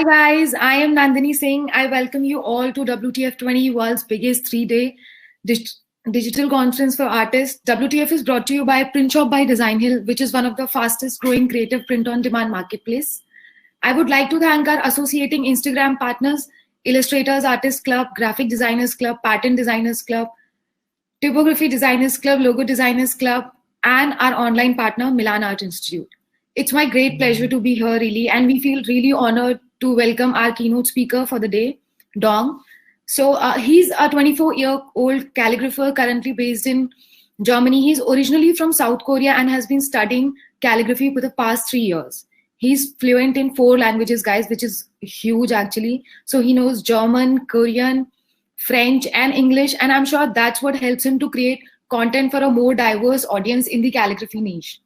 guys, I am Nandini Singh. I welcome you all to WTF20, world's biggest 3-day dig- digital conference for artists. WTF is brought to you by PrintShop by Designhill, which is one of the fastest growing creative print-on-demand marketplace. I would like to thank our associating Instagram partners, Illustrators Artists Club, Graphic Designers Club, Pattern Designers Club, Typography Designers Club, Logo Designers Club, and our online partner, Milan Art Institute. It's my great pleasure to be here, really, and we feel really honored to welcome our keynote speaker for the day, Dong. He's a 24-year-old calligrapher currently based in Germany. He's originally from South Korea and has been studying calligraphy for the past 3 years. He's fluent in 4 languages, guys, which is huge, actually. So he knows German, Korean, French, and English, and I'm sure that's what helps him to create content for a more diverse audience in the calligraphy niche.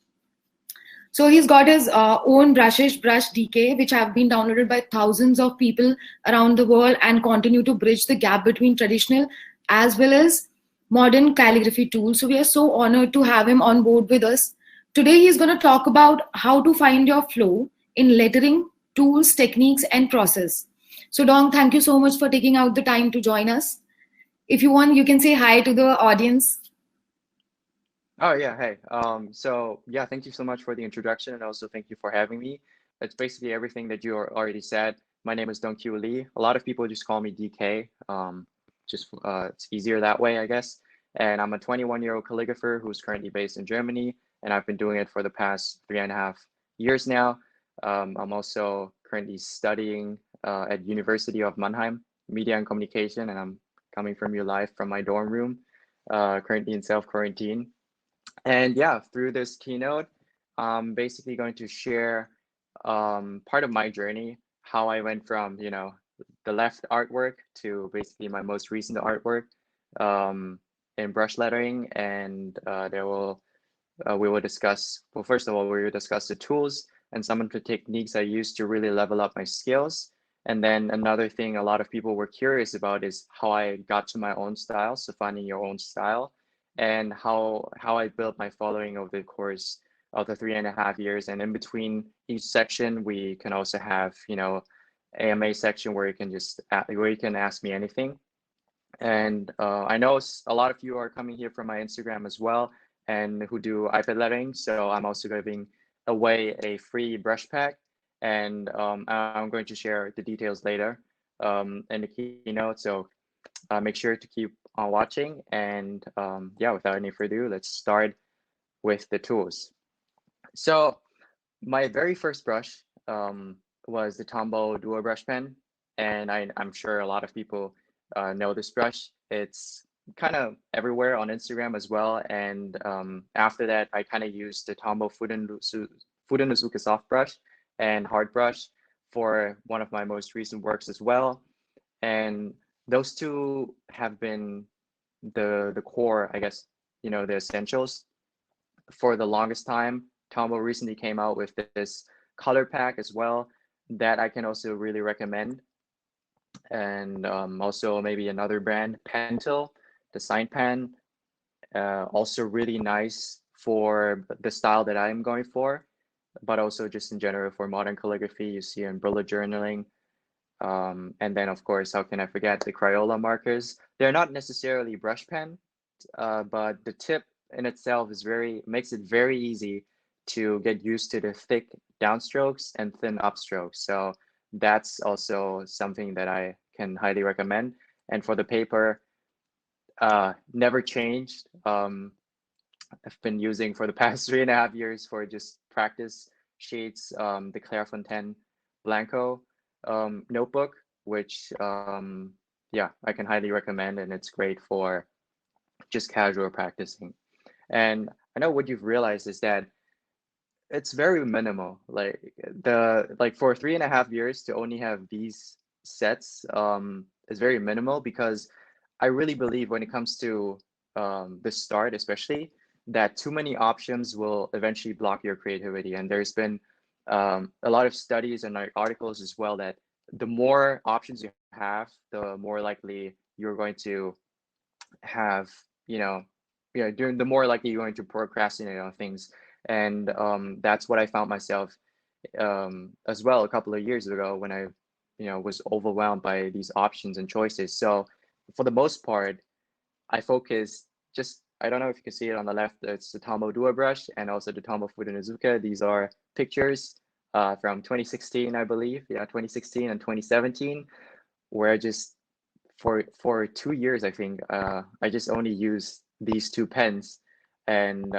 So he's got his own brushes, Brush DK, which have been downloaded by thousands of people around the world and continue to bridge the gap between traditional as well as modern calligraphy tools. So we are so honored to have him on board with us. Today he's going to talk about how to find your flow in lettering, tools, techniques, and process. So Dong, thank you so much for taking out the time to join us. If you want, you can say hi to the audience. Oh yeah, hey. Thank you so much for the introduction, and also thank you for having me. It's basically everything that you already said. My name is Dong Lee. A lot of people just call me DK. It's easier that way, I guess. And I'm a 21-year-old calligrapher who's currently based in Germany, and I've been doing it for the past 3.5 years now. I'm also currently studying at University of Mannheim, Media and Communication, and I'm coming from you live from my dorm room, currently in self-quarantine. And yeah, through this keynote, I'm basically going to share part of my journey, how I went from, the left artwork to basically my most recent artwork in brush lettering. And we will discuss, well, first of all, we will discuss the tools and some of the techniques I use to really level up my skills. And then another thing a lot of people were curious about is how I got to my own style, so finding your own style, and how I built my following over the course of the 3.5 years. And in between each section, we can also have, AMA section where you can ask me anything. And I know a lot of you are coming here from my Instagram as well, and who do iPad lettering. So I'm also giving away a free brush pack, and I'm going to share the details later in the keynote. So make sure to keep on watching. And without any further ado, let's start with the tools. So my very first brush was the Tombow Duo brush pen, and I'm sure a lot of people know this brush. It's kind of everywhere on Instagram as well. And after that, I kind of used the Tombow Fudonosuke soft brush and hard brush for one of my most recent works as well. And those two have been the core, I guess, the essentials for the longest time. Tombow recently came out with this color pack as well that I can also really recommend. And also maybe another brand, Pentel, the sign pen, also really nice for the style that I'm going for, but also just in general for modern calligraphy. You see in bullet journaling. And then, of course, how can I forget the Crayola markers? They're not necessarily brush pen, but the tip in itself makes it very easy to get used to the thick downstrokes and thin upstrokes. So that's also something that I can highly recommend. And for the paper, never changed. I've been using for the past 3.5 years for just practice sheets, the Clairefontaine Blanco notebook, which I can highly recommend, and it's great for just casual practicing. And I know what you've realized is that it's very minimal. Like for 3.5 years to only have these sets is very minimal, because I really believe when it comes to the start, especially, that too many options will eventually block your creativity. And there's been a lot of studies and articles as well that the more options you have, the more likely you're going to have, the more likely you're going to procrastinate on things. And that's what I found myself as well a couple of years ago when I was overwhelmed by these options and choices. So for the most part, I focus just, I don't know if you can see it on the left, it's the Tombow Duo brush and also the Tombow Fudonozuka. These are pictures from 2016, I believe. Yeah, 2016 and 2017, where I just, for 2 years, I think, I just only used these two pens and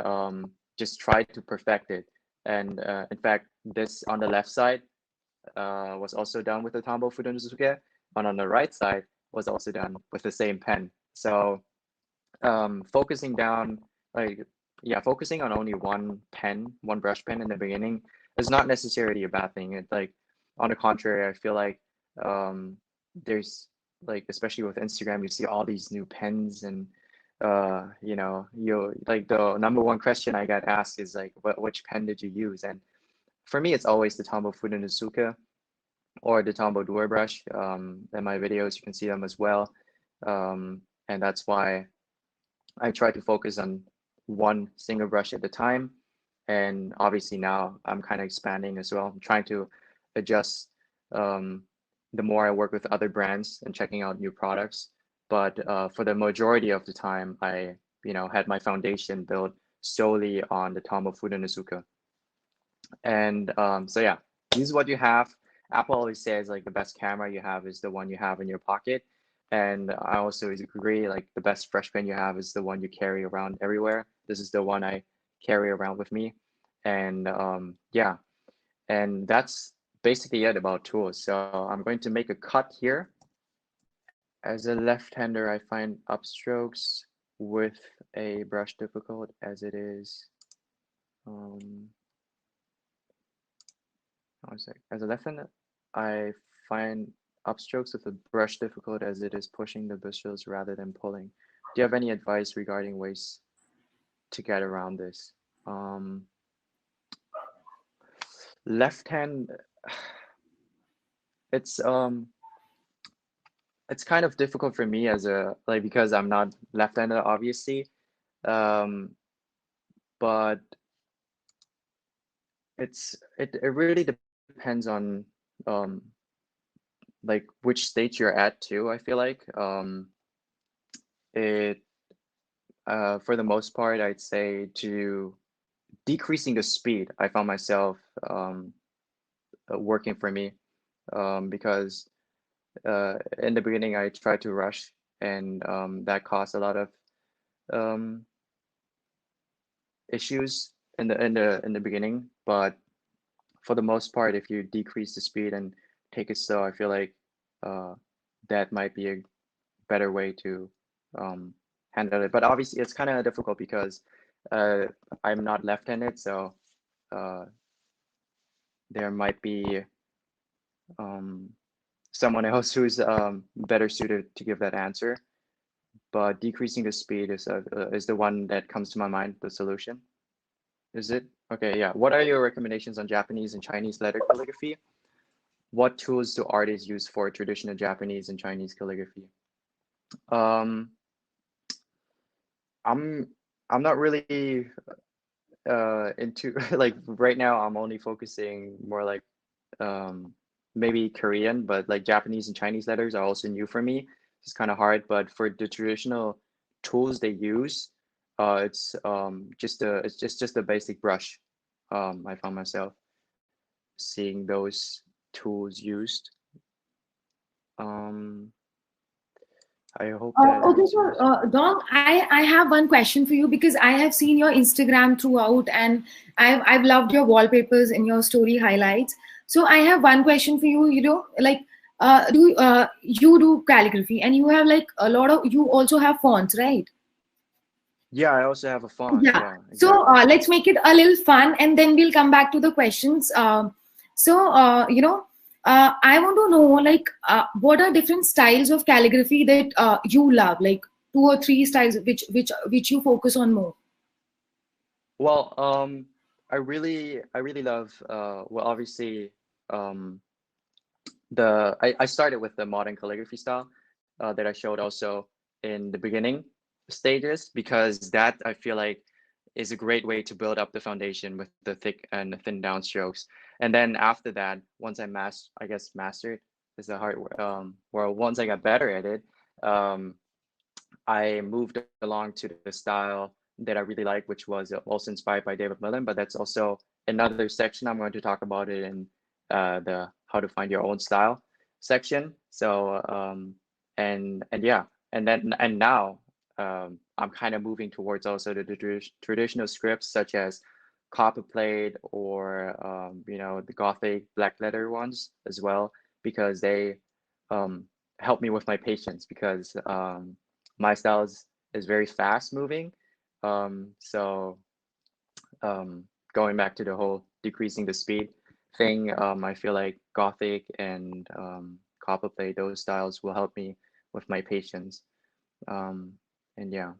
just tried to perfect it. And in fact, this on the left side was also done with the Tombow Fudonozuka, and on the right side was also done with the same pen. So focusing down, like, yeah, focusing on only one pen, one brush pen in the beginning is not necessarily a bad thing. It's like, on the contrary, I feel like there's, like, especially with Instagram, you see all these new pens, and you like, the number one question I got asked is like, which pen did you use? And for me, it's always the Tombow Fudonozuka or the Tombow Duo brush. In my videos, you can see them as well, and that's why I try to focus on one single brush at a time. And obviously now I'm kind of expanding as well. I'm trying to adjust the more I work with other brands and checking out new products. But for the majority of the time, I had my foundation built solely on the Tombow Fudonozuka. And so yeah, this is what you have. Apple always says like the best camera you have is the one you have in your pocket. And I also agree, like the best brush pen you have is the one you carry around everywhere. This is the one I carry around with me. And yeah, and that's basically it about tools. So I'm going to make a cut here. As a left-hander, I find upstrokes with a brush difficult as it is. As a left-hander, I find upstrokes with a brush difficult as it is pushing the bristles rather than pulling. Do you have any advice regarding ways to get around this? Left hand, it's kind of difficult for me as a, like, because I'm not left-handed, obviously, but it really depends on like which stage you're at too. I feel like it for the most part, I'd say to decreasing the speed, I found myself working for me, because in the beginning I tried to rush, and that caused a lot of issues in the beginning. But for the most part, if you decrease the speed and take it slow, I feel like that might be a better way to handle it. But obviously, it's kind of difficult because I'm not left-handed, so there might be someone else who's better suited to give that answer. But decreasing the speed is the one that comes to my mind, the solution. Is it? Okay, yeah. What are your recommendations on Japanese and Chinese letter calligraphy? What tools do artists use for traditional Japanese and Chinese calligraphy? I'm not really into like right now I'm only focusing more like maybe Korean, but like Japanese and Chinese letters are also new for me. It's kind of hard, but for the traditional tools they use, it's just a basic brush. I found myself seeing those tools used. I hope that Okay, answers. so Dong, I have one question for you because I have seen your Instagram throughout, and I've loved your wallpapers and your story highlights. So I have one question for you. You know, like, do you do calligraphy, and you have like a lot of, you also have fonts, right? Yeah, I also have a font. Yeah. Yeah, So exactly. let's make it a little fun, and then we'll come back to the questions. I want to know, like, what are different styles of calligraphy that you love, like two or three styles which you focus on more. Well, I really love well, obviously, um I started with the modern calligraphy style that I showed also in the beginning stages, because that I feel like is a great way to build up the foundation with the thick and thin down strokes. And then after that, once I guess mastered is a hard well, once I got better at it, I moved along to the style that I really like, which was also inspired by David Millen, but that's also another section. I'm going to talk about it in the how to find your own style section. So and yeah, and now I'm kind of moving towards also the traditional scripts such as copperplate or you know, the Gothic black letter ones as well, because they help me with my patience, because my style is very fast moving. So going back to the whole decreasing the speed thing, I feel like Gothic and copperplate, those styles will help me with my patience. And yeah,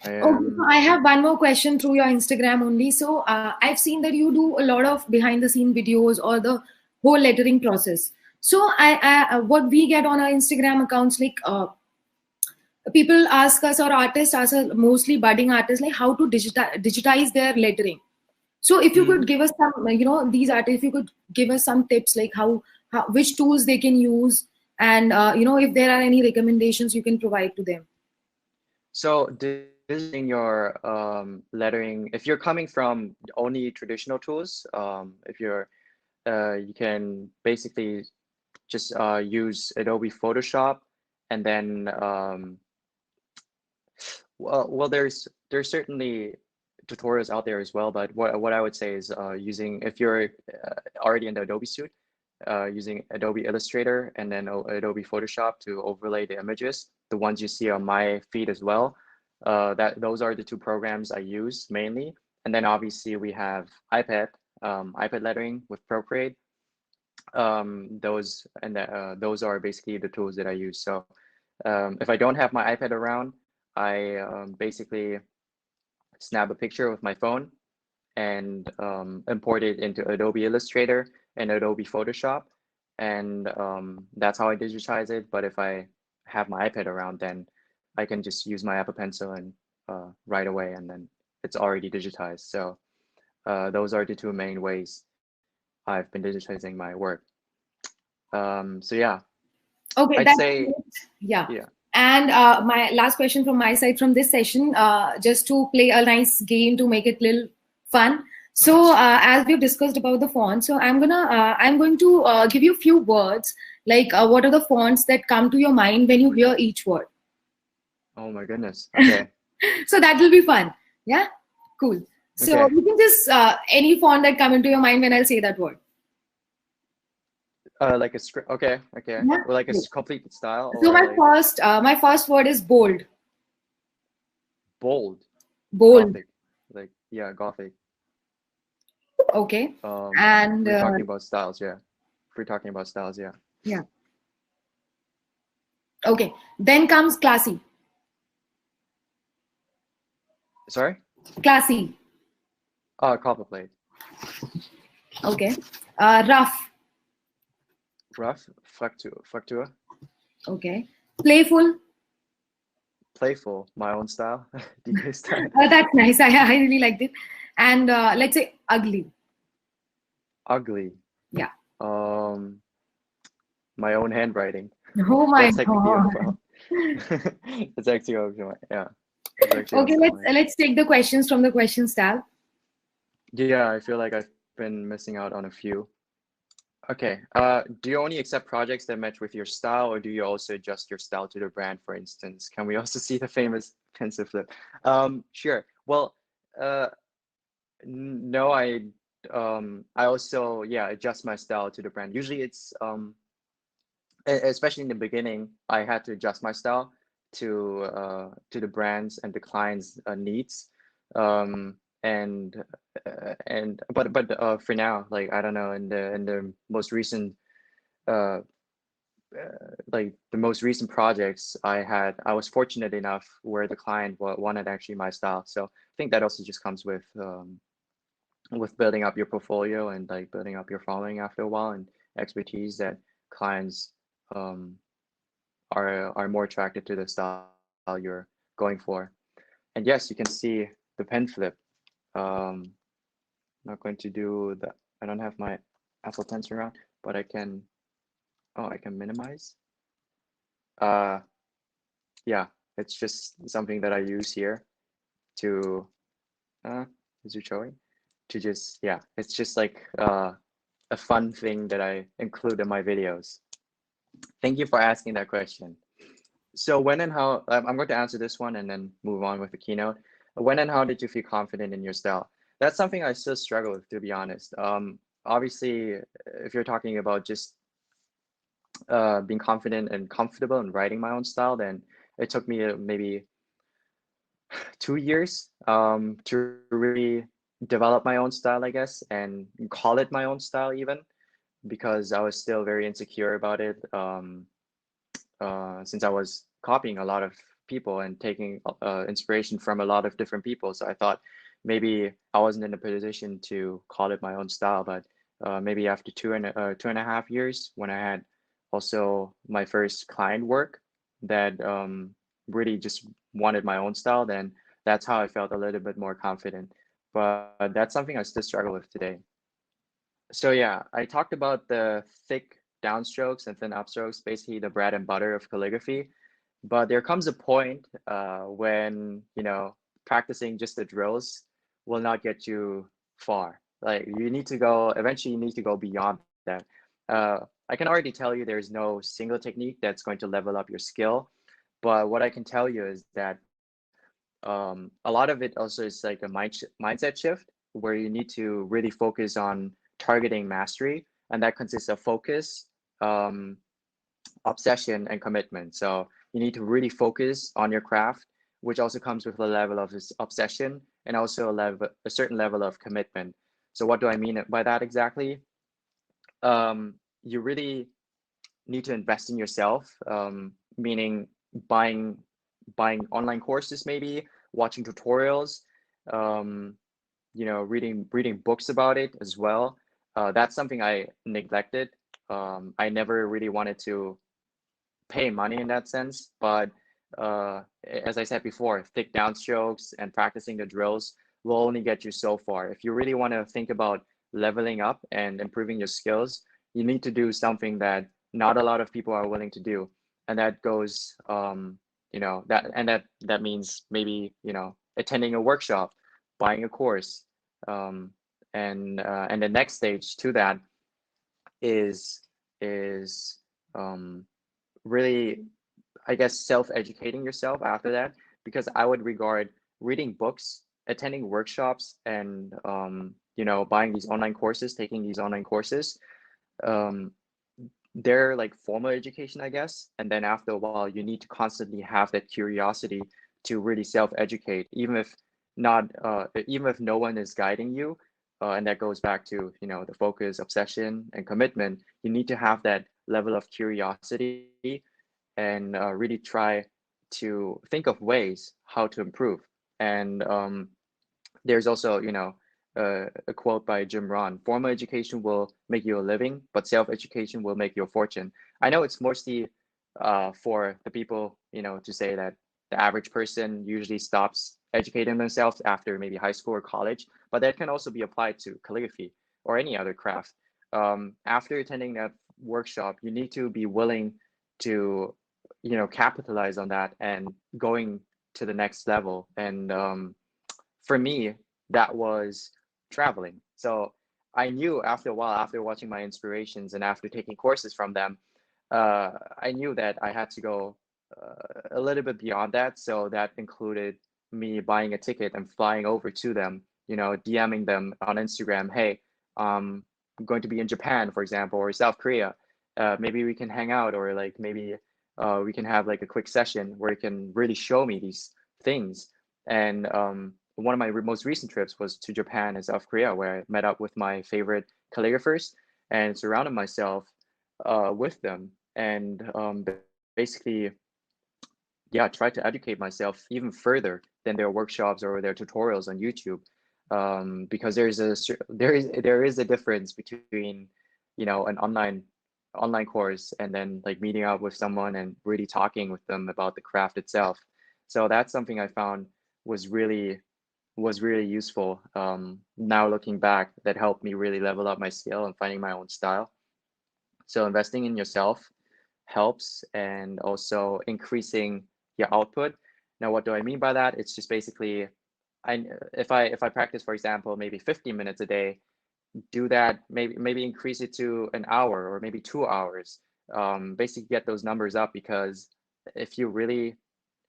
Okay, so I have one more question through your Instagram only. So I've seen that you do a lot of behind the scene videos or the whole lettering process. So what we get on our Instagram accounts, like people ask us, or artists ask us, mostly budding artists, like how to digitize their lettering. So if you could give us some, you know, these artists, if you could give us some tips, like how which tools they can use, and you know, if there are any recommendations you can provide to them. So designing your lettering, if you're coming from only traditional tools, if you're you can basically just use Adobe Photoshop, and then well, there's certainly tutorials out there as well, but what I would say is using, if you're already in the Adobe suite, using Adobe Illustrator and then Adobe Photoshop to overlay the images, the ones you see on my feed as well. Those are the two programs I use mainly. And then obviously we have iPad lettering with Procreate. Those are basically the tools that I use. So if I don't have my iPad around, I basically snap a picture with my phone and import it into Adobe Illustrator and Adobe Photoshop. And that's how I digitize it. But if I have my iPad around, then I can just use my Apple Pencil and right away, and then it's already digitized. So those are the two main ways I've been digitizing my work. So yeah, Okay, I'd that's say, great. Yeah. yeah. And my last question from my side from this session, just to play a nice game to make it a little fun. So as we've discussed about the font, so I'm going to give you a few words, like what are the fonts that come to your mind when you hear each word. Oh my goodness. Okay. So that will be fun. Yeah, cool. So Okay. you can just any font that come into your mind when I'll say that word. Like a script. Okay. Okay. Yeah. Or like a Cool. complete style, So or like my first word is bold. bold, Bold. Gothic, like yeah, Gothic. Okay. If And we're talking about styles, yeah. If we're talking about styles, yeah. yeah. Okay. Then comes classy. Sorry? Classy. Copperplate. Okay. Rough. Rough, Fraktur. Okay. Playful. Playful, my own style, DK style. That's nice. I really liked it. And let's say ugly. Ugly. Yeah. My own handwriting. Oh my That's technically god. well. It's actually okay, yeah. It's actually Okay. also my, Let's take the questions from the questions tab. yeah, I feel like I've been missing out on a few. Okay. Do you only accept projects that match with your style, or do you also adjust your style to the brand, for instance? Can we also see the famous pencil flip? Sure. Well, uh, no, I also, yeah, adjust my style to the brand. Usually it's especially in the beginning, I had to adjust my style to the brands and the clients' needs. And for now, like I don't know, in the most recent uh, like the most recent projects I had, I was fortunate enough where the client wanted actually my style. So I think that also just comes with building up your portfolio and like building up your following after a while, and expertise that clients um, are more attracted to the style you're going for. And yes, you can see the pen flip. I'm not going to do that. I don't have my Apple Pencil around. but I can, oh, I can minimize. Uh, yeah, it's just something that I use here to, is it showing? To just, yeah, it's just like a fun thing that I include in my videos. Thank you for asking that question. So when and how, I'm going to answer this one and then move on with the keynote. When and how did you feel confident in your style? That's something I still struggle with, to be honest. Obviously, if you're talking about just being confident and comfortable in writing my own style, then it took me maybe 2 years to really develop my own style, I guess, and call it my own style even, because I was still very insecure about it. Since I was copying a lot of people and taking inspiration from a lot of different people. So I thought maybe I wasn't in a position to call it my own style, but maybe after 2.5 years, when I had also my first client work that really just wanted my own style, then that's how I felt a little bit more confident. But that's something I still struggle with today. So yeah, I talked about the thick downstrokes and thin upstrokes, basically the bread and butter of calligraphy. But there comes a point when, practicing just the drills will not get you far. Like you need to go, eventually you need to go beyond that. I can already tell you there's no single technique that's going to level up your skill. But what I can tell you is that a lot of it also is like a mindset shift where you need to really focus on targeting mastery, and that consists of focus, um, obsession, and commitment. So you need to really focus on your craft, which also comes with a level of this obsession and also a certain level of commitment. So what do I mean by that exactly? You really need to invest in yourself, meaning buying buying online courses, maybe watching tutorials, um, reading books about it as well. That's something I neglected. I never really wanted to pay money in that sense, but as I said before, thick downstrokes and practicing the drills will only get you so far. If you really want to think about leveling up and improving your skills, you need to do something that not a lot of people are willing to do, and that goes, that means maybe attending a workshop, buying a course, um, and the next stage to that is um, really, I guess, self-educating yourself after that, because I would regard reading books, attending workshops, and buying these online courses, taking these online courses, um, they're like formal education, I guess. And then after a while, you need to constantly have that curiosity to really self-educate, even if no one is guiding you. And that goes back to the focus, obsession, and commitment. You need to have that level of curiosity and really try to think of ways how to improve. And there's also, a quote by Jim Rohn: "Formal education will make you a living, but self-education will make you a fortune." I know it's mostly for the people, to say that the average person usually stops educating themselves after maybe high school or college, but that can also be applied to calligraphy or any other craft. After attending that workshop, you need to be willing to, capitalize on that and going to the next level. And for me, that was traveling. So I knew after a while, after watching my inspirations and after taking courses from them, I knew that I had to go a little bit beyond that. So that included me buying a ticket and flying over to them, DMing them on Instagram, "Hey, I'm going to be in Japan, for example, or South Korea. Maybe we can hang out, or like maybe we can have like a quick session where you can really show me these things." And one of my most recent trips was to Japan and South Korea, where I met up with my favorite calligraphers and surrounded myself with them, and basically, yeah, try to educate myself even further than their workshops or their tutorials on YouTube, because there is a difference between, an online course and then like meeting up with someone and really talking with them about the craft itself. So that's something I found was really was really useful. Now looking back, that helped me really level up my skill and finding my own style. So investing in yourself helps, and also increasing your output. Now, what do I mean by that? It's just basically, if I practice, for example, maybe 15 minutes a day, do that, maybe increase it to an hour or maybe 2 hours. Basically get those numbers up, because if you really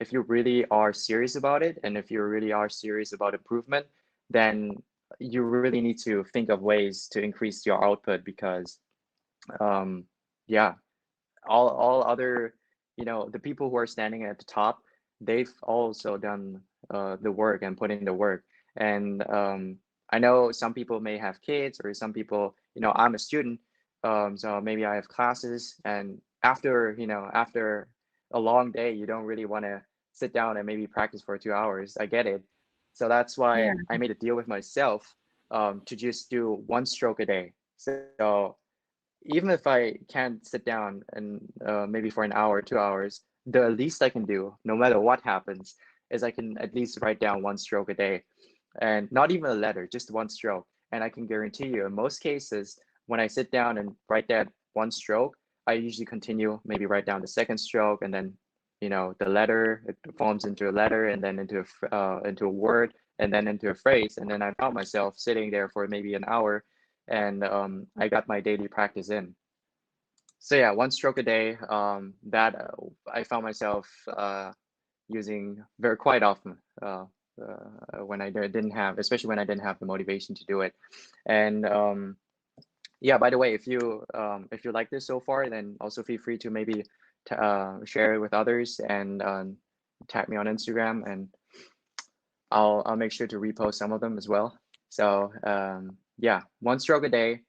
if you really are serious about it, and if you really are serious about improvement, then you really need to think of ways to increase your output, because yeah, all other, the people who are standing at the top, they've also done the work and put in the work. And I know some people may have kids, or some people, I'm a student, so maybe I have classes, and after a long day, you don't really want to sit down and maybe practice for 2 hours. I get it. So that's Yeah. why I made a deal with myself, to just do one stroke a day. So even if I can't sit down and maybe for an hour, 2 hours, the least I can do, no matter what happens, is I can at least write down one stroke a day, and not even a letter, just one stroke. And I can guarantee you, in most cases, when I sit down and write that one stroke, I usually continue, maybe write down the second stroke, and then, the letter, it forms into a letter, and then into a word, and then into a phrase. And then I found myself sitting there for maybe an hour, and I got my daily practice in. So yeah, one stroke a day. That I found myself using very quite often, when I didn't have, especially when I didn't have the motivation to do it. And yeah, by the way, if you like this so far, then also feel free to maybe share it with others, and tag me on Instagram, and I'll make sure to repost some of them as well. So yeah, one stroke a day,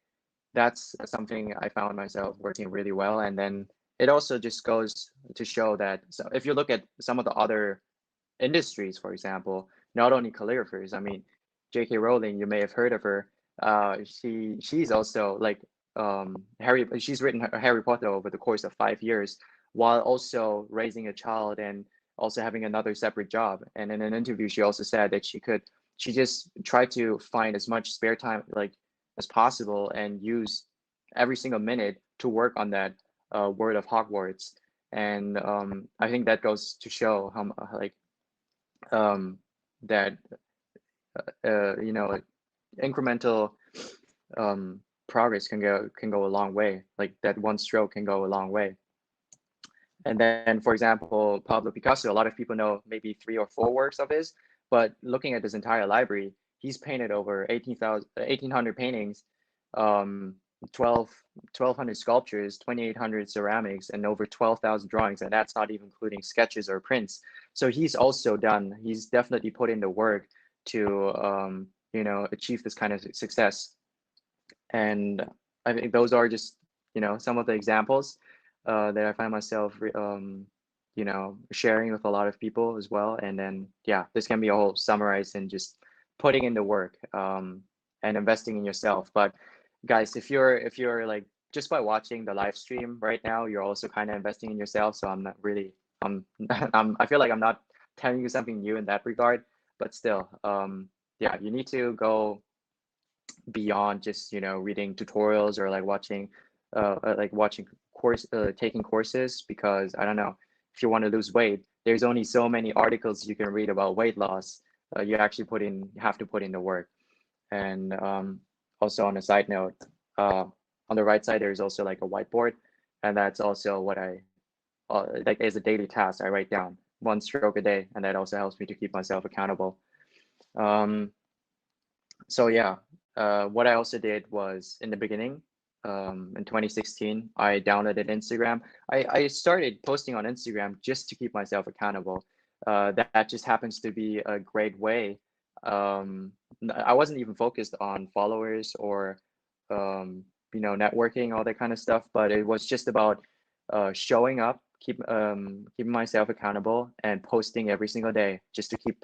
that's something I found myself working really well. And then it also just goes to show that, so if you look at some of the other industries, for example, not only calligraphers, I mean, J.K. Rowling, you may have heard of her. She's also like, she's written Harry Potter over the course of 5 years, while also raising a child and also having another separate job. And in an interview, she also said that she just tried to find as much spare time like as possible, and use every single minute to work on that word of Hogwarts. And I think that goes to show how like um, that like incremental progress can go a long way. Like that one stroke can go a long way. And then, for example, Pablo Picasso, a lot of people know maybe 3 or 4 works of his, but looking at this entire library, he's painted over 1,800 paintings, um, 12, 1,200 sculptures, 2,800 ceramics, and over 12,000 drawings. And that's not even including sketches or prints. So he's definitely put in the work to, achieve this kind of success. And I think those are just, some of the examples that I find myself, sharing with a lot of people as well. And then, yeah, this can be all summarized in just putting in the work, and investing in yourself. But guys, if you're like, just by watching the live stream right now, you're also kind of investing in yourself. So I'm not really, I feel like I'm not telling you something new in that regard, but still, yeah, you need to go beyond just reading tutorials, or like watching taking courses, because I don't know, if you want to lose weight, there's only so many articles you can read about weight loss. You actually have to put in the work. And also, on a side note, on the right side, there's also like a whiteboard, and that's also what I like as a daily task. I write down one stroke a day, and that also helps me to keep myself accountable. um, so yeah, what I also did was, in the beginning, in 2016, I downloaded Instagram. I started posting on Instagram just to keep myself accountable. That just happens to be a great way. I wasn't even focused on followers or networking, all that kind of stuff, but it was just about showing up, keeping myself accountable, and posting every single day, just to keep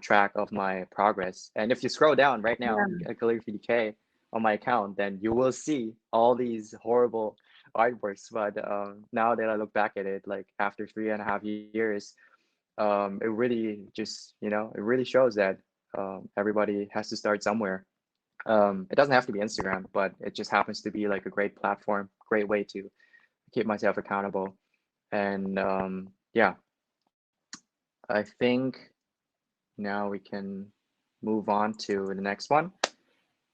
track of my progress. And if you scroll down right now Yeah. at Calligraphy DK on my account, then you will see all these horrible artworks. But now that I look back at it, like after 3.5 years, it really just, it really shows that everybody has to start somewhere. It doesn't have to be Instagram, but it just happens to be like a great platform, great way to keep myself accountable. And yeah, I think now we can move on to the next one.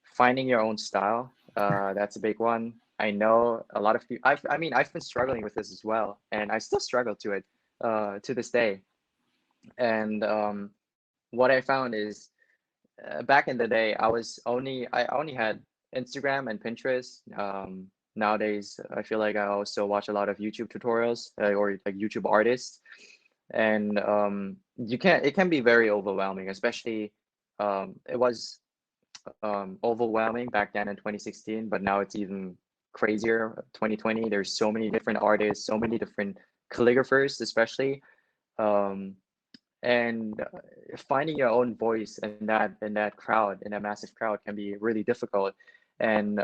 Finding your own style. That's a big one. I know a lot of people. I mean, I've been struggling with this as well, and I still struggle to it to this day. And what I found is back in the day, I only had Instagram and Pinterest. Nowadays, I feel like I also watch a lot of YouTube tutorials or like YouTube artists, and it can be very overwhelming, especially it was overwhelming back then in 2016, but now it's even crazier. 2020, there's so many different artists, so many different calligraphers, especially. Um, and finding your own voice in that crowd, in that massive crowd, can be really difficult. And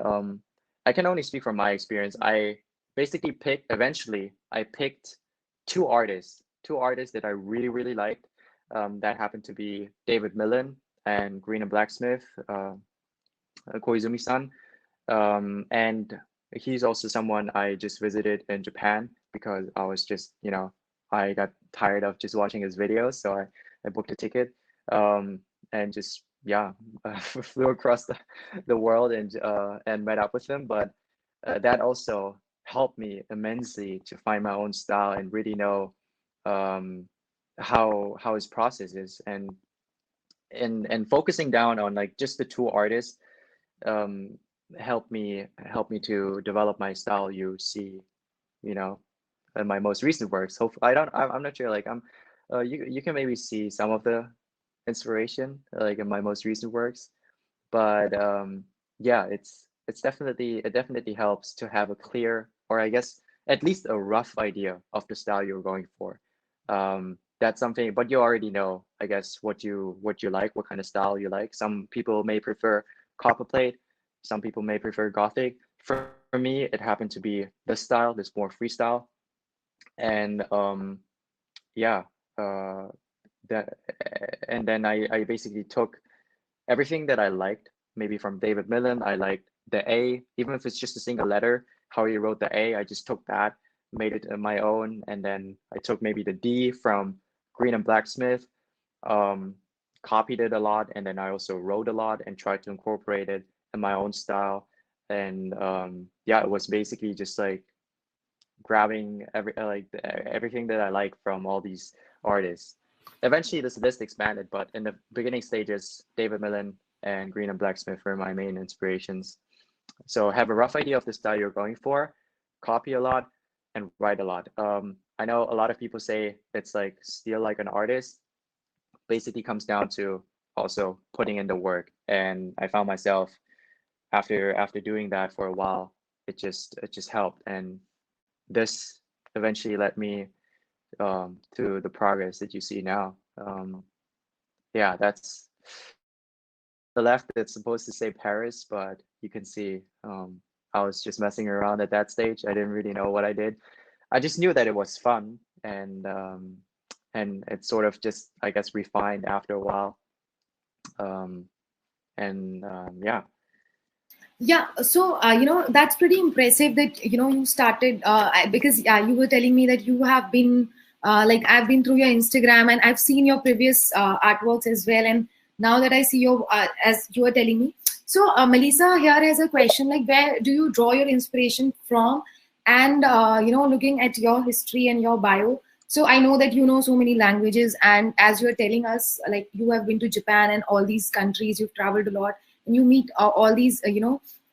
I can only speak from my experience. I basically I picked two artists that I really liked. That happened to be David Millen and Green and Blacksmith, Koizumi-san. And he's also someone I just visited in Japan because I was just, I got tired of just watching his videos. So I booked a ticket and just, yeah, flew across the world and met up with him. But that also helped me immensely to find my own style and really know um, how his process is. And focusing down on like just the two artists um, help me to develop my style. You see, you know, in my most recent works. Hope I'm not sure. Like you can maybe see some of the inspiration like in my most recent works, but yeah, it definitely helps to have a clear, or I guess at least a rough idea of the style you're going for. That's something, but you already know, I guess, what you like, what kind of style you like. Some people may prefer copperplate, some people may prefer Gothic. For me, it happened to be this style, this more freestyle, and yeah, uh, that, and then I basically took everything that I liked, maybe from David Millen. I liked the A, even if it's just a single letter, how he wrote the A, I just took that, made it my own. And then I took maybe the D from Green and Blacksmith, um, copied it a lot. And then I also wrote a lot and tried to incorporate it in my own style. And yeah, it was basically just like grabbing everything that I like from all these artists. Eventually, this list expanded, but in the beginning stages, David Millen and Green and Blacksmith were my main inspirations. So have a rough idea of the style you're going for, copy a lot, and write a lot. I know a lot of people say it's like steal like an artist. Basically, comes down to also putting in the work. And I found myself after doing that for a while, it just helped. And this eventually led me to the progress that you see now. Yeah, that's on the left. It's supposed to say Paris, but you can see I was just messing around at that stage. I didn't really know what I did. I just knew that it was fun, and it sort of just, I guess, refined after a while. Um, and yeah. Yeah, so that's pretty impressive that you started because you were telling me that you have been like I've been through your Instagram and I've seen your previous artworks as well, and now that I see your as you were telling me. So Melissa here has a question, like where do you draw your inspiration from? And looking at your history and your bio, so I know that you know so many languages, and as you're telling us, like you have been to Japan and all these countries, you've traveled a lot, and you meet all these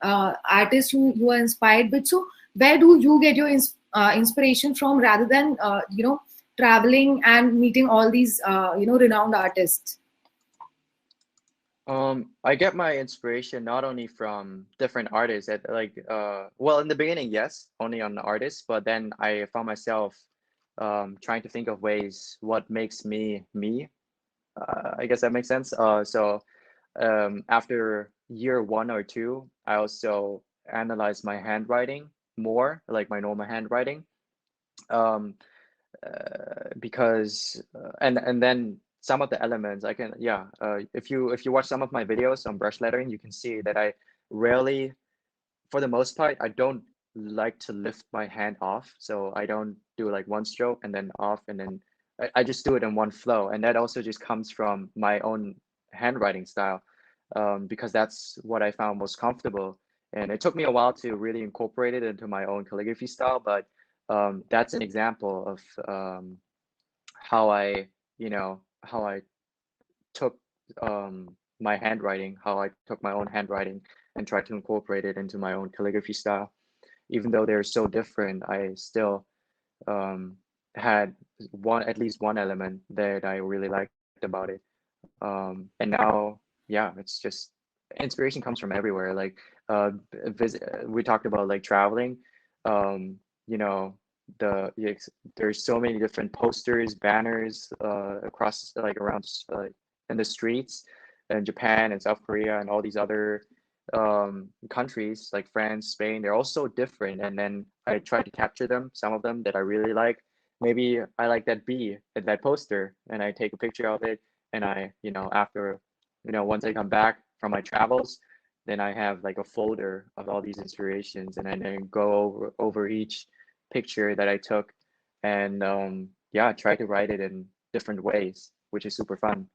artists who are inspired. But so where do you get your inspiration from, rather than traveling and meeting all these renowned artists? I get my inspiration not only from different artists that well, in the beginning, yes, only on the artists, but then I found myself trying to think of ways what makes me me. I guess that makes sense. So after year one or two, I also analyzed my handwriting more, like my normal handwriting, um, because and then some of the elements I can, if you watch some of my videos on brush lettering, you can see that I rarely, for the most part, I don't like to lift my hand off. So I don't do like one stroke and then off, and then I just do it in one flow. And that also just comes from my own handwriting style, because that's what I found most comfortable. And it took me a while to really incorporate it into my own calligraphy style, but that's an example of how I, how I took my handwriting, how I took my own handwriting and tried to incorporate it into my own calligraphy style. Even though they're so different, I still um, had at least one element that I really liked about it. And now, yeah, it's just inspiration comes from everywhere. Like we talked about like traveling. You know, there's so many different posters, banners across like around in the streets in Japan and South Korea and all these other countries like France, Spain. They're all so different, and then I try to capture them. Some of them that I really like. Maybe I like that bee at that poster, and I take a picture of it, and I, after, once I come back from my travels, then I have like a folder of all these inspirations, and I then go over each picture that I took, and yeah, try to write it in different ways, which is super fun.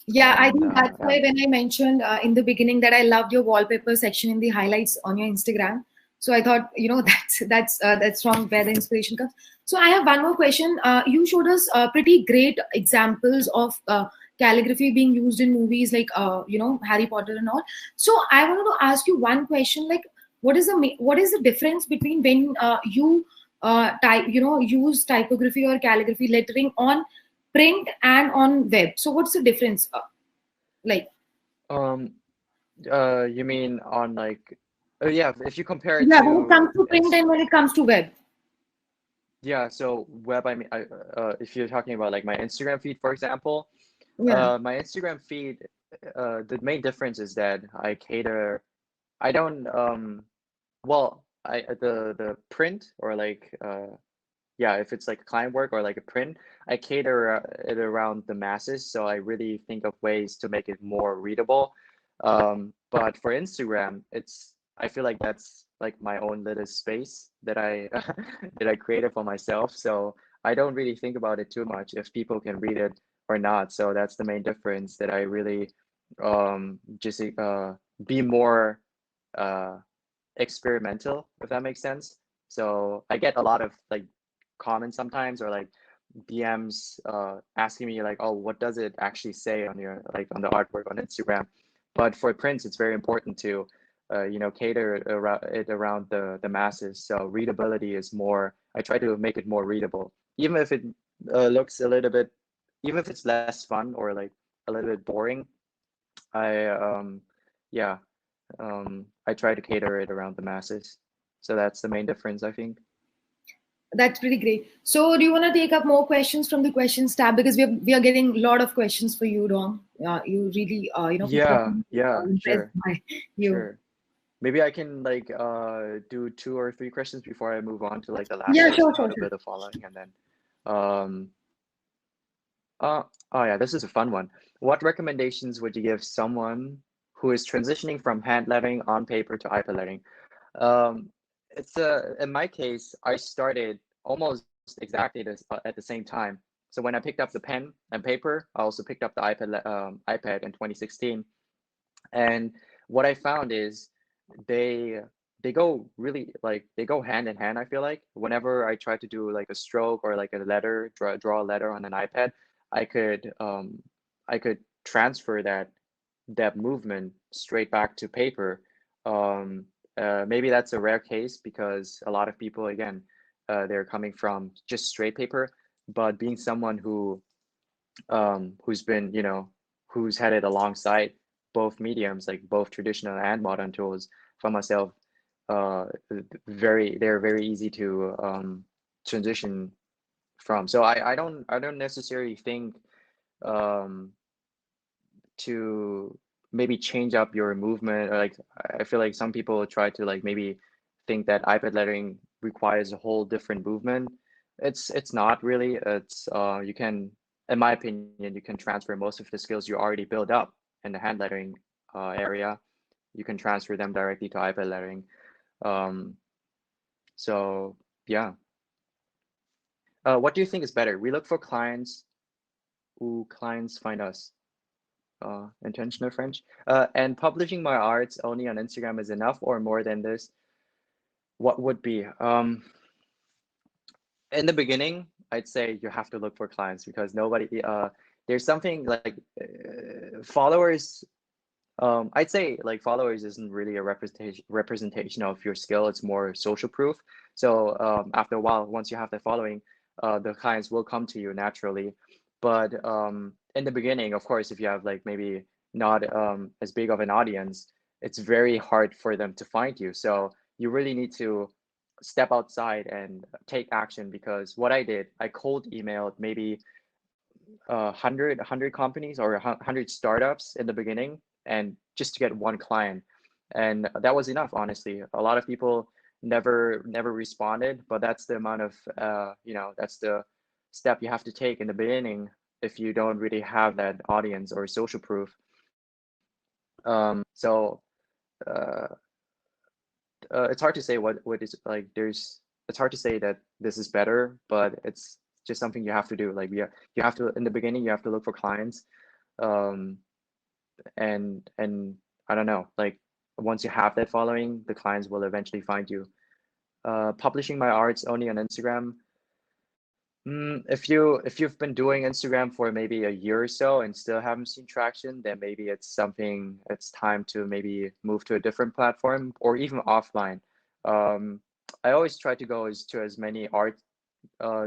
Yeah, I And think that's yeah. why when I mentioned in the beginning that I loved your wallpaper section in the highlights on your Instagram. So I thought, that's from where the inspiration comes. So I have one more question. You showed us pretty great examples of calligraphy being used in movies like Harry Potter and all. So I wanted to ask you one question, like what is the difference between when you use typography or calligraphy lettering on print and on web? So what's the difference? Like, Um, you mean on like, oh yeah, if you compare it yeah, when it to, comes to print and when it comes to web. yeah, so web, I mean, if you're talking about like my Instagram feed, for example, Yeah. my Instagram feed, the main difference is that I don't, well, the print or like, yeah, if it's like client work or like a print, I cater it around the masses. So I really think of ways to make it more readable. But for Instagram, I feel like that's like my own little space that I that I created for myself. So I don't really think about it too much if people can read it or not. So that's the main difference, that I really just be more uh experimental, if that makes sense. So I get a lot of like comments sometimes, or like DMs asking me like, oh, what does it actually say on your, like on the artwork on Instagram? But for prints, it's very important to cater it around the masses. So readability is more, I try to make it more readable, even if it looks a little bit, even if it's less fun or like a little bit boring. I yeah, I try to cater it around the masses. So that's the main difference, I think. That's pretty great. So do you want to take up more questions from the questions tab, because we are getting a lot of questions for you, Dom. You really people Yeah, are yeah, impressed sure, by you. sure. Maybe I can like do 2 or 3 questions before I move on to like the last Yeah, sure, question sure, on a sure. bit of following, and then um uh oh yeah, this is a fun one. What recommendations would you give someone who is transitioning from hand lettering on paper to iPad lettering? Um, it's in my case, I started almost exactly at the same time. So when I picked up the pen and paper, I also picked up the iPad in 2016. And what I found is they they go really, like they go hand in hand. I feel like whenever I try to do like a stroke or like a letter, draw a letter on an iPad, I could um I could transfer that movement straight back to paper. Um, Maybe that's a rare case because a lot of people, again, they're coming from just straight paper. But being someone who's been, who's had it alongside both mediums, like both traditional and modern tools, for myself, uh, they're very easy to transition from. So I don't necessarily think um, to maybe change up your movement, or like I feel like some people try to like maybe think that iPad lettering requires a whole different movement. It's not really. It's you can in my opinion, you can transfer most of the skills you already built up in the hand lettering area. You can transfer them directly to iPad lettering. So yeah. What do you think is better? We look for clients who clients find us. Intentional French. And publishing my arts only on Instagram is enough or more than this? What would be? In the beginning, I'd say you have to look for clients because nobody, there's something like followers. I'd say like followers isn't really a representation of your skill. It's more social proof. So after a while, once you have the following, the clients will come to you naturally. But in the beginning, of course, if you have like maybe not as big of an audience, it's very hard for them to find you. So you really need to step outside and take action, because what I did, I cold emailed maybe 100 companies or 100 startups in the beginning, and just to get one client, and that was enough. Honestly, a lot of people never responded, but that's the amount of that's the step you have to take in the beginning if you don't really have that audience or social proof. So uh, it's hard to say what is like. It's hard to say that this is better, but it's just something you have to do. Like you have to, in the beginning, you have to look for clients, um, and I don't know. Like once you have that following, the clients will eventually find you. Publishing my arts only on Instagram. If you've been doing Instagram for maybe a year or so and still haven't seen traction, then maybe it's time to maybe move to a different platform or even offline. I always try to go to as many art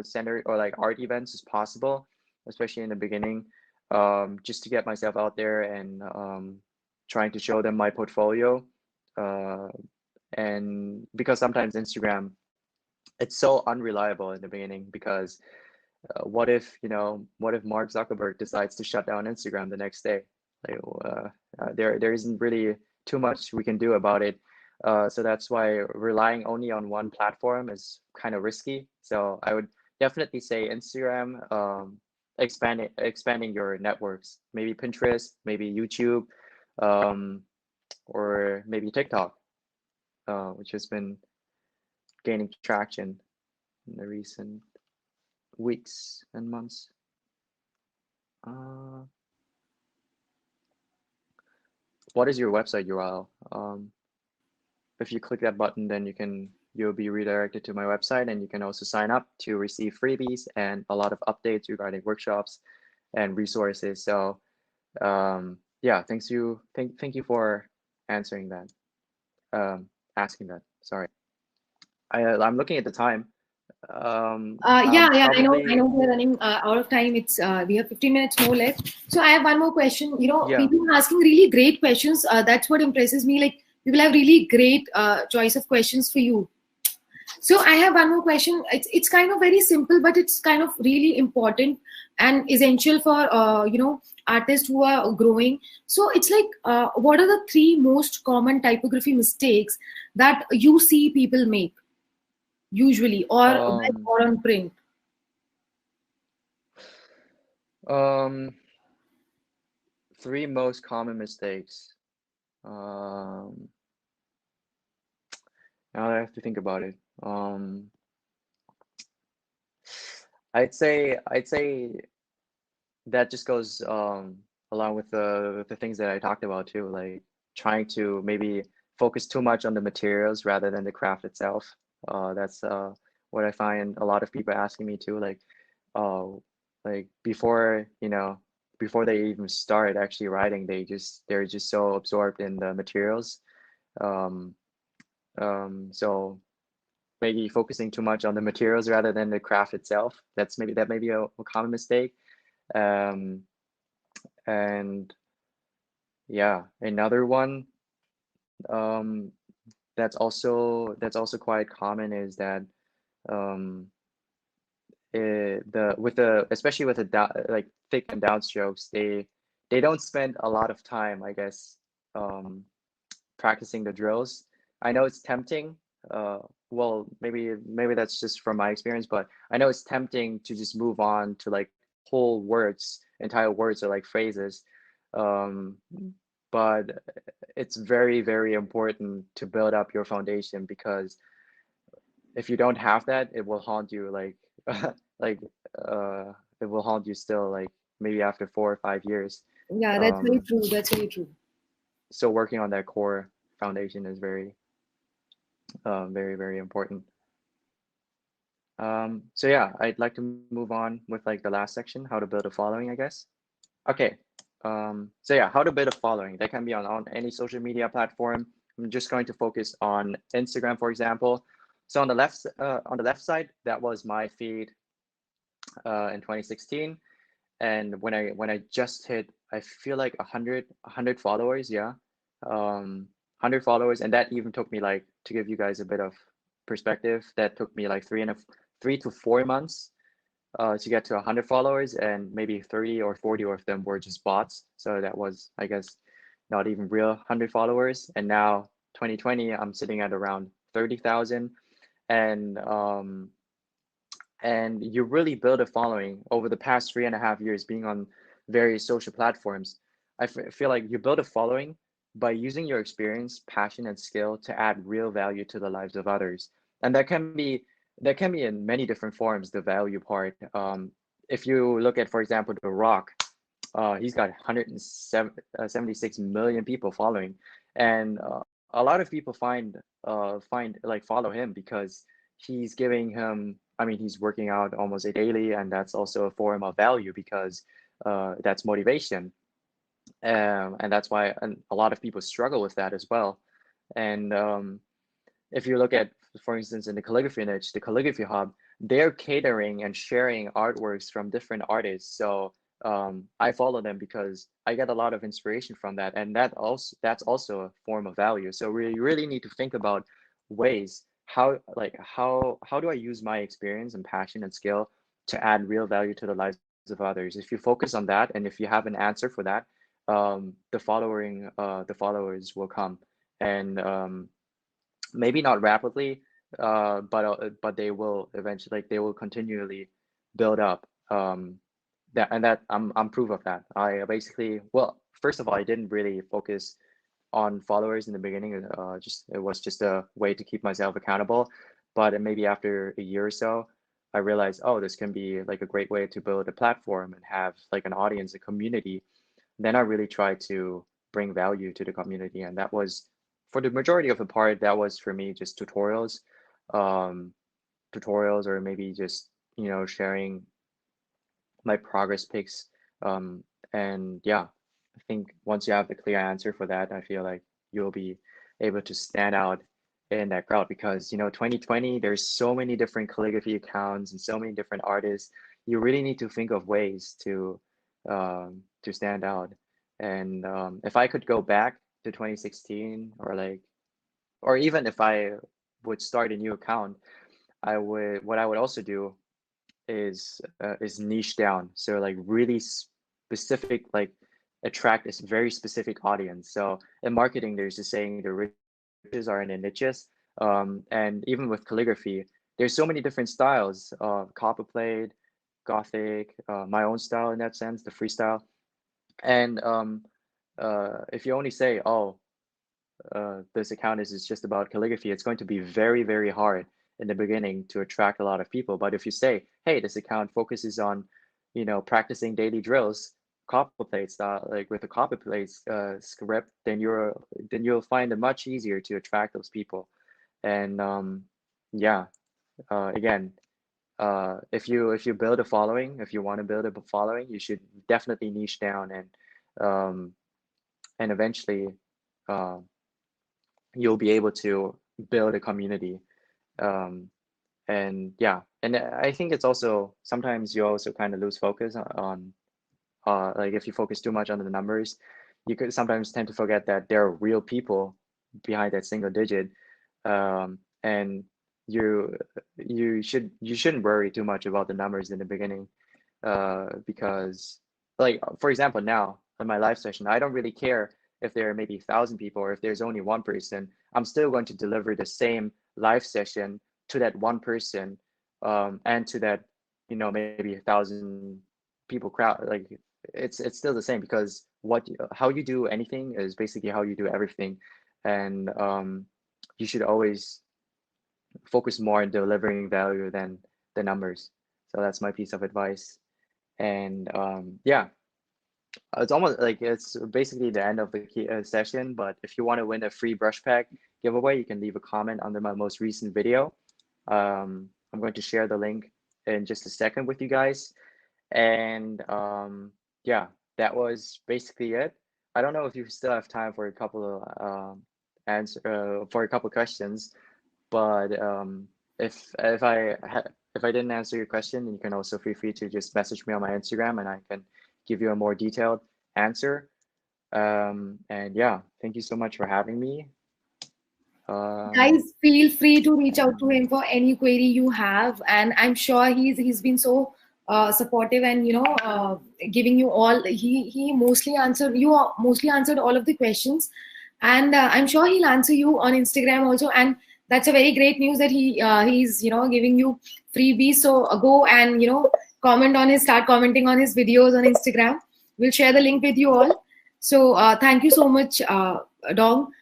center or like art events as possible, especially in the beginning, just to get myself out there and trying to show them my portfolio. Uh, and because sometimes Instagram, it's so unreliable in the beginning, because what if Mark Zuckerberg decides to shut down Instagram the next day? Like, there isn't really too much we can do about it. So that's why relying only on one platform is kind of risky. So I would definitely say Instagram, expanding your networks, maybe Pinterest, maybe YouTube, um, or maybe TikTok, which has been gaining traction in the recent weeks and months. Uh, what is your website URL? If you click that button, then you'll be redirected to my website, and you can also sign up to receive freebies and a lot of updates regarding workshops and resources. So yeah, thank you for answering that, asking that. Sorry, I'm looking at the time. I'm Yeah, I know. probably We're running out of time. It's we have 15 minutes more left. So I have one more question. yeah. People are asking really great questions. That's what impresses me. Like people have really great choice of questions for you. So I have one more question. It's kind of very simple, but it's kind of really important and essential for artists who are growing. So it's like, what are the 3 most common typography mistakes that you see people make usually, or web Um, or on print? um, 3 most common mistakes. Um, Now I have to think about it. I'd say that just goes along with the things that I talked about too, like trying to maybe focus too much on the materials rather than the craft itself. That's what I find a lot of people asking me too, uh, like before they even start actually writing, they're just so absorbed in the materials. Um, so maybe focusing too much on the materials rather than the craft itself. That may be a common mistake. Um, and yeah, another one um, that's also quite common is that um, the with the especially with the like thick and downstrokes, they don't spend a lot of time, I guess, um, practicing the drills. I know it's tempting. Well, maybe that's just from my experience, but I know it's tempting to just move on to like whole words, entire words or like phrases. Um, but it's very, very important to build up your foundation, because if you don't have that, it will haunt you like like uh it will haunt you still, like maybe after 4 or 5 years. Yeah, that's very Um, true. That's very true. so working on that core foundation is very, very, very important. So yeah, I'd like to move on with like the last section, how to build a following, I guess. Okay. So yeah, how to build a following. That can be on any social media platform. I'm just going to focus on Instagram, for example. So on the left side, that was my feed in 2016. And when I just hit, I feel like 100 followers, yeah, 100 followers, and that even took me, like, to give you guys a bit of perspective, that took me like 3 to 4 months to get to 100 followers, and maybe 30 or 40 of them were just bots. So that was, I guess, not even real 100 followers. And now 2020, I'm sitting at around 30,000, and you really build a following over the past 3.5 years being on various social platforms. I feel like you build a following by using your experience, passion, and skill to add real value to the lives of others. And that can be in many different forms, the value part. If you look at, for example, The Rock, he's got 176 million people following, and a lot of people find like follow him because he's giving him. I mean, he's working out almost daily, and that's also a form of value, because that's motivation, and that's why a lot of people struggle with that as well. And if you look at, for instance, in the calligraphy niche, the Calligraphy Hub, they're catering and sharing artworks from different artists. So I follow them because I get a lot of inspiration from that, and that's also a form of value. So we really need to think about ways how do I use my experience and passion and skill to add real value to the lives of others. If you focus on that, and if you have an answer for that, the followers will come, and maybe not rapidly, but they will eventually, like, they will continually build up. That I'm proof of that. I basically, well, first of all, I didn't really focus on followers in the beginning. Just it was just a way to keep myself accountable. But maybe after a year or so, I realized, oh, this can be like a great way to build a platform and have like an audience, a community. Then I really tried to bring value to the community, and that was, for the majority of the part, that was for me just um, tutorials, or maybe just sharing my progress pics. Um, and yeah, I think once you have the clear answer for that, I feel like you'll be able to stand out in that crowd, because 2020, there's so many different calligraphy accounts and so many different artists. You really need to think of ways to stand out. And if I could go back to 2016, or even if I would start a new account, what I would also do is niche down. So like really specific, like attract a very specific audience. So in marketing, there's this saying, the riches are in the niches. And even with calligraphy, there's so many different styles of copperplate, Gothic, my own style in that sense, the freestyle. And if you only say, oh, this account is just about calligraphy, it's going to be very, very hard in the beginning to attract a lot of people. But if you say, hey, this account focuses on, practicing daily drills, copper plate style, like with the copper plates script, then you'll find it much easier to attract those people. And yeah, again, if you build a following, if you want to build a following, you should definitely niche down, um, and eventually. Uh, you'll be able to build a community. Um, and yeah, and I think it's also, sometimes you also kind of lose focus on like if you focus too much on the numbers, you could sometimes tend to forget that there are real people behind that single digit. And you you shouldn't worry too much about the numbers in the beginning, because, like, for example, now in my live session, I don't really care if there are maybe 1,000 people or if there's only one person. I'm still going to deliver the same live session to that one person, and to that maybe 1,000 people crowd like it's still the same, because how you do anything is basically how you do everything, and you should always focus more on delivering value than the numbers. So that's my piece of advice. And yeah, it's almost like it's basically the end of the session. But if you want to win a free brush pack giveaway, you can leave a comment under my most recent video. I'm going to share the link in just a second with you guys. And yeah, that was basically it. I don't know if you still have time for a couple of for a couple of questions, but if I didn't answer your question, you can also feel free to just message me on my Instagram, and I can give you a more detailed answer. And yeah, thank you so much for having me. Guys, feel free to reach out to him for any query you have, and I'm sure he's been so supportive, and giving you all. He mostly answered all of the questions, and I'm sure he'll answer you on Instagram also. And that's a very great news that he's giving you freebies. So go and start commenting on his videos on Instagram. We'll share the link with you all. So thank you so much, Dong.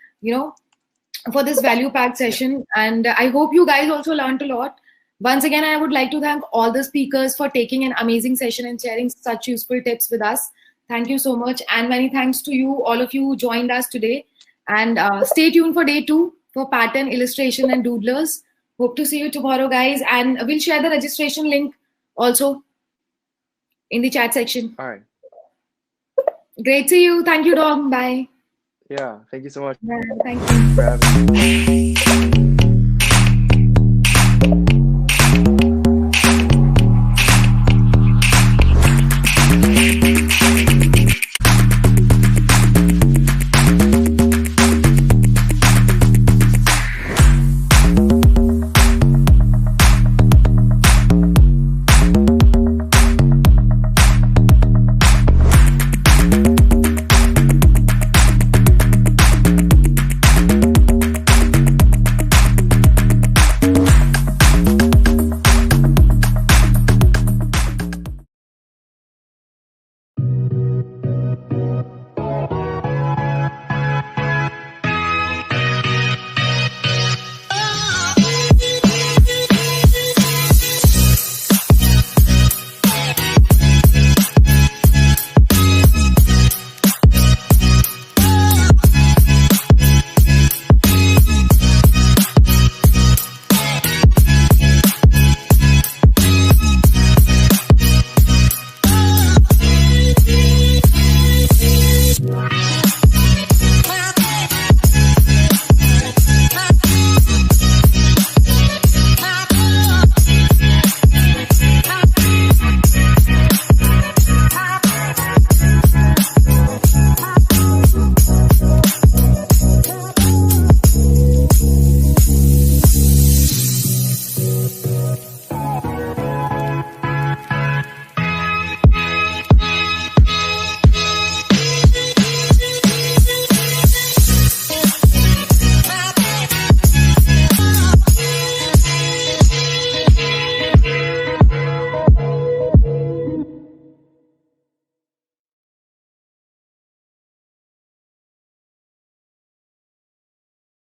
For this value packed session, and I hope you guys also learned a lot. Once again, I would like to thank all the speakers for taking an amazing session and sharing such useful tips with us. Thank you so much, and many thanks to you, all of you who joined us today. And stay tuned for day 2 for pattern, illustration, and doodlers. Hope to see you tomorrow, guys, and we'll share the registration link also in the chat section. All right. Great to see you. Thank you, Dom. Bye. Yeah, thank you so much. Yeah, thank you for having me.